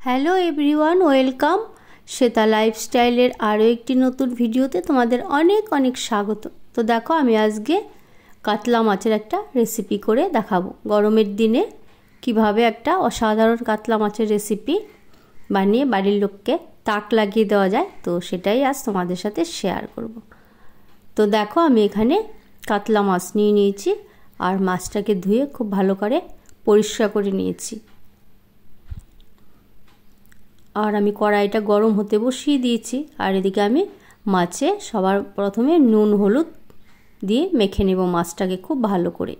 Hello everyone, welcome Shweta লাইফস্টাইলের আরও একটি নতুন ভিডিওতে তোমাদের অনেক অনেক স্বাগত। তো দেখো, আমি আজকে কাতলা মাছের একটা রেসিপি করে দেখাবো। গরমের দিনে কিভাবে একটা অসাধারণ কাতলা মাছের রেসিপি বানিয়ে বাড়ির লোককে তাক লাগিয়ে দেওয়া যায়, তো সেটাই আজ তোমাদের সাথে শেয়ার করব। তো দেখো, আমি এখানে কাতলা মাছ নিয়ে নিয়েছি আর মাছটাকে ধুয়ে খুব ভালো করে পরিষ্কার করে নিয়েছি। আর আমি কড়াইটা গরম হতে বসিয়ে দিয়েছি। আর এদিকে আমি মাছে সবার প্রথমে নুন হলুদ দিয়ে মেখে নেব মাছটাকে খুব ভালো করে।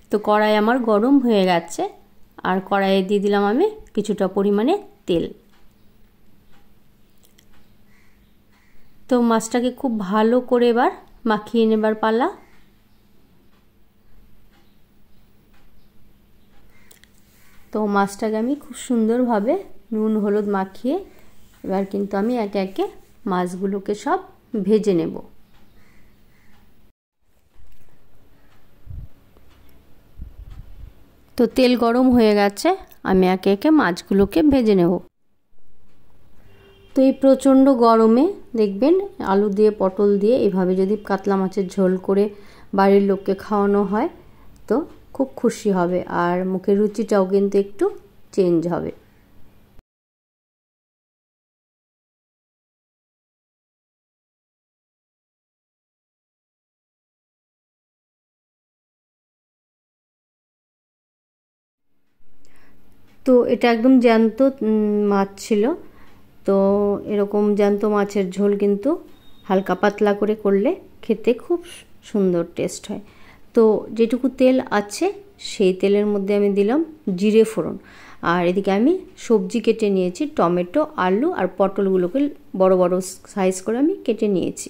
তো কড়াই আমার গরম হয়ে গেছে আর কড়াইয়ে দিয়ে দিলাম আমি কিছুটা পরিমাণে তেল। তো মাছটাকে খুব ভালো করে এবার মাখিয়ে নেবার পালা। তো মাছটাকে আমি খুব সুন্দরভাবে নুন হলুদ মাখিয়ে এবার কিন্তু আমি একে একে মাছগুলোকে সব ভেজে নেব। তো তেল গরম হয়ে গেছে, আমি একে একে মাছগুলোকে ভেজে নেব। তো এই প্রচণ্ড গরমে দেখবেন আলু দিয়ে পটল দিয়ে এভাবে যদি কাতলা মাছের ঝোল করে বাড়ির লোককে খাওয়ানো হয় তো খুব খুশি হবে আর মুখের রুচিটাও কিন্তু একটু চেঞ্জ হবে। তো এটা একদম জ্যান্ত মাছ ছিল। তো এরকম জ্যান্ত মাছের ঝোল কিন্তু হালকা পাতলা করে করলে খেতে খুব সুন্দর টেস্ট হয়। তো যেটুকু তেল আছে সেই তেলের মধ্যে আমি দিলাম জিরে ফোড়ন। আর এদিকে আমি সবজি কেটে নিয়েছি, টমেটো, আলু আর পটলগুলোকে বড় বড় সাইজ করে আমি কেটে নিয়েছি।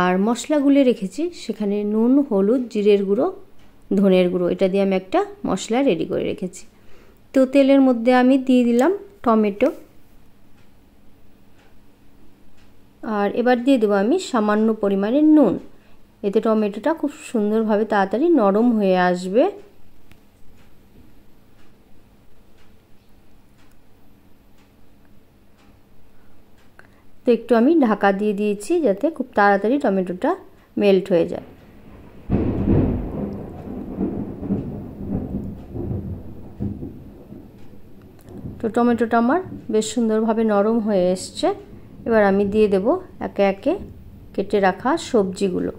আর মশলাগুলো রেখেছি সেখানে নুন, হলুদ, জিরের গুঁড়ো, ধনের গুঁড়ো, এটা দিয়ে আমি একটা মশলা রেডি করে রেখেছি। তো তেলের মধ্যে আমি দিয়ে দিলাম টমেটো। আর এবার দিয়ে দেবো আমি সামান্য পরিমাণে নুন। এতে টমেটোটা খুব সুন্দরভাবে তাড়াতাড়ি নরম হয়ে আসবে। তো একটু আমি ঢাকা দিয়ে দিয়েছি যাতে খুব তাড়াতাড়ি টমেটোটা মেল্ট হয়ে যায়। তো টমেটোটা আমার বেশ সুন্দরভাবে নরম হয়ে এসছে। এবার আমি দিয়ে দেব একে একে কেটে রাখা সবজিগুলো।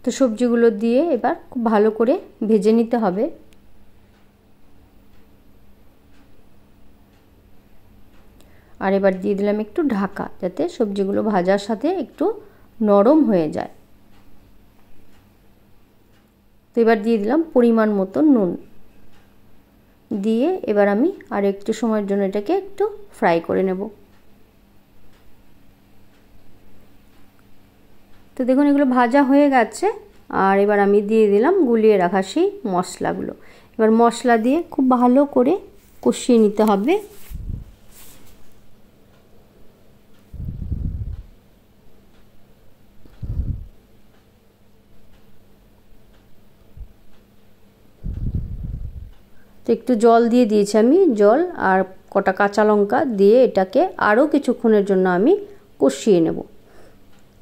তো সবজিগুলো দিয়ে এবার খুব ভালো করে ভেজে নিতে হবে। আর এবার দিয়ে দিলাম একটু ঢাকা যাতে সবজিগুলো ভাজার সাথে একটু নরম হয়ে যায়। তো এবার দিয়ে দিলাম পরিমাণ মতো নুন দিয়ে এবার আমি আর একটু সময়ের জন্য এটাকে একটু ফ্রাই করে নেব। তো দেখুন এগুলো ভাজা হয়ে গেছে। আর এবার আমি দিয়ে দিলাম গুলিয়ে রাখা সেই মশলাগুলো। এবার মশলা দিয়ে খুব ভালো করে কষিয়ে নিতে হবে। তো একটু জল দিয়ে দিয়েছি আমি, জল আর কটা কাঁচা লঙ্কা দিয়ে এটাকে আরও কিছুক্ষণের জন্য আমি কষিয়ে নেব।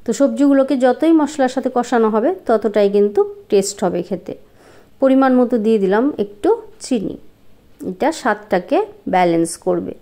তো সবজিগুলোকে যতই মশলার সাথে কষানো হবে ততটাই কিন্তু টেস্ট হবে খেতে। পরিমাণ মতো দিয়ে দিলাম একটু চিনি, এটা স্বাদটাকে ব্যালেন্স করবে।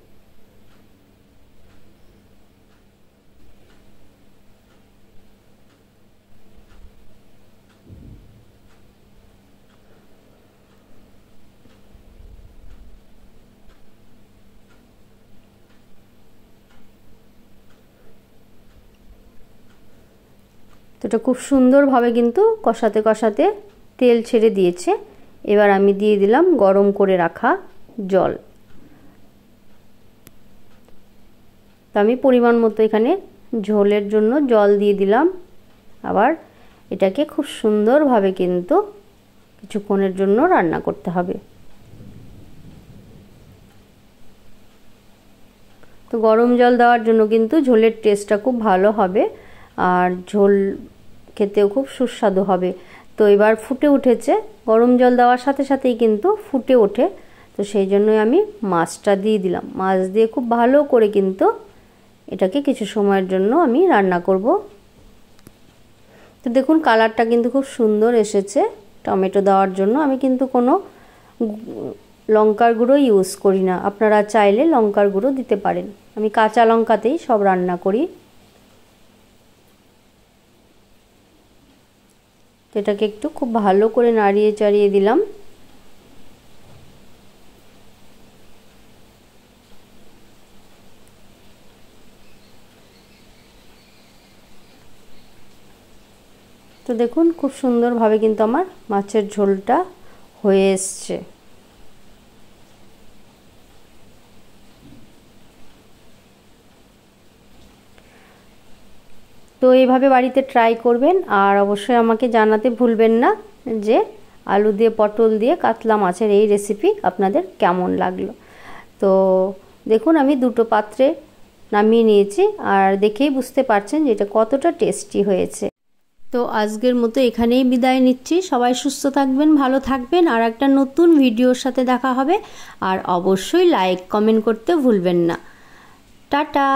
তো এটা খুব সুন্দরভাবে কিন্তু কষাতে কষাতে তেল ছেড়ে দিয়েছে। এবার আমি দিয়ে দিলাম গরম করে রাখা জল। তো আমি পরিমাণ মতো এখানে ঝোলের জন্য জল দিয়ে দিলাম। আবার এটাকে খুব সুন্দরভাবে কিন্তু কিছুক্ষণের জন্য রান্না করতে হবে। তো গরম জল দেওয়ার জন্য কিন্তু ঝোলের টেস্টটা খুব ভালো হবে আর ঝোল খেতেও খুব সুস্বাদু হবে। তো এবার ফুটে উঠেছে, গরম জল দেওয়ার সাথে সাথেই কিন্তু ফুটে ওঠে। তো সেই জন্যই আমি মাছটা দিয়ে দিলাম। মাছ দিয়ে খুব ভালো করে কিন্তু এটাকে কিছু সময়ের জন্য আমি রান্না করব। তো দেখুন কালারটা কিন্তু খুব সুন্দর এসেছে টমেটো দেওয়ার জন্য। আমি কিন্তু কোনো লঙ্কার গুঁড়ো ইউজ করি না, আপনারা চাইলে লঙ্কার গুঁড়ো দিতে পারেন। আমি কাঁচা লঙ্কাতেই সব রান্না করি। এটাকে একটু খুব ভালো করে নাড়িয়ে চাড়িয়ে দিলাম। তো দেখুন খুব সুন্দরভাবে কিন্তু আমার মাছের ঝোলটা হয়ে এসছে। তো এইভাবে বাড়িতে ট্রাই করবেন আর অবশ্যই আমাকে জানাতে ভুলবেন না যে আলু দিয়ে পটল দিয়ে কাতলা মাছের এই রেসিপি আপনাদের কেমন লাগলো। তো দেখুন আমি দুটো পাত্রে নামিয়ে নিয়েছি আর দেখেই বুঝতে পারছেন যে এটা কতটা টেস্টি হয়েছে। তো আজকের মতো এখানেই বিদায় নিচ্ছি। সবাই সুস্থ থাকবেন, ভালো থাকবেন, আর একটা নতুন ভিডিওর সাথে দেখা হবে। আর অবশ্যই লাইক কমেন্ট করতে ভুলবেন না। টাটা।